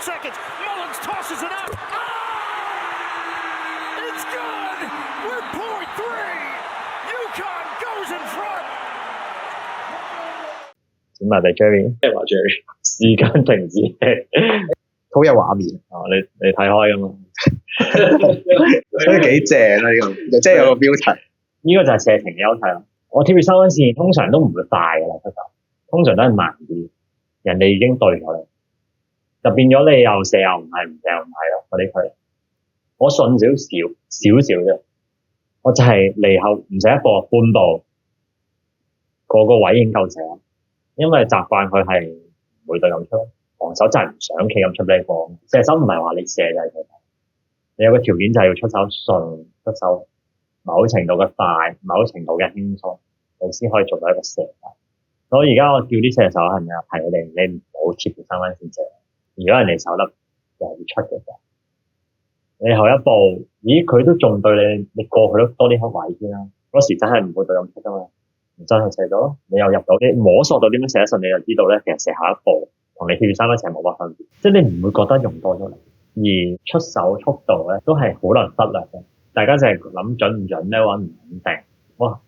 seconds. Mullins tosses it out. It's good. We're point three. UConn goes in front. 點啊？你 Jerry， 即係話 Jerry 時間停止，好有畫面，你睇開噶嘛？所以幾正啊！呢個即係有個標題。呢個就係射程嘅優勢啦。我貼住三分線通常都唔會快噶啦，出手通常都係慢啲，人哋已經對咗你，就變咗你又射又唔係，唔射又唔係咯嗰啲佢。我順少少啫，我就係離後唔使一步半步，個位已經夠射，因為習慣佢係唔會對咁出，防守就係唔想企咁出俾你放。射手唔係話你射就係射，你有個條件就係要出手順，出手某程度嘅快，某程度嘅輕鬆，你先可以做到一個射手。所以而家我叫啲射手係咪啊？係你唔好貼住三分線射。如果人哋守得又要出嘅時候，你後一步，咦佢都仲對你，你過去都多啲位先啦。嗰時真係唔會對咁出噶嘛，真係射到咯。你又入到，你摸索到點樣射得順，你就知道咧，其實射下一步同你貼住三分線冇乜分別，即係你唔會覺得用多咗嚟。而出手速度咧都係好難忽略嘅，大家就係諗準唔準咧，揾唔穩定。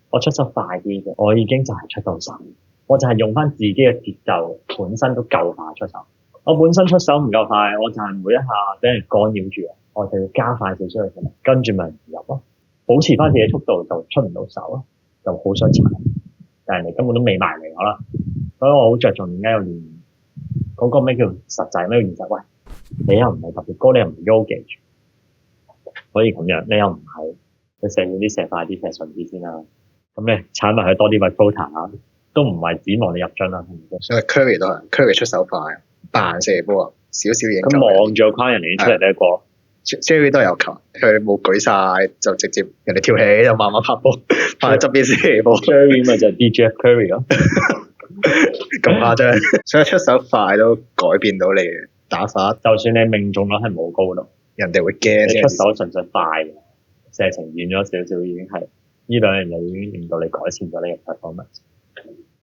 我出手快啲嘅，我已經就係出到手，我就係用翻自己嘅節奏，本身都夠快出手。我本身出手唔夠快，我就係每一下俾人干擾住，我就要加快少少去跟住咪唔入咯。保持翻自己速度就出唔到手咯，就好想踩，但係人哋根本都未埋嚟我啦。所以我好着重而家要練嗰個咩叫實際，咩叫現實。喂，你又唔係特別高，你又唔 Yogi， 所以咁樣你又唔係，你射遠啲射快啲射順啲先啦。咁你踩埋佢多啲咪 quota 都唔係指望你入樽啦。所以 Curry 都係 Curry 出手快，扮射波啊，少少影。咁望住個框，人哋已經出嚟第一個。Jerry 都有球，佢冇舉晒就直接人哋跳起就慢慢拍波，拍喺側邊射波。Jerry 咪就係 DJ Curry 咯，咁誇張。所以出手快都改變到你嘅打法。就算你命中率係冇高度，人哋會驚。你出手純粹快嘅，射程遠咗少少已經係呢兩樣嘢已經令到你改善咗你嘅 performance。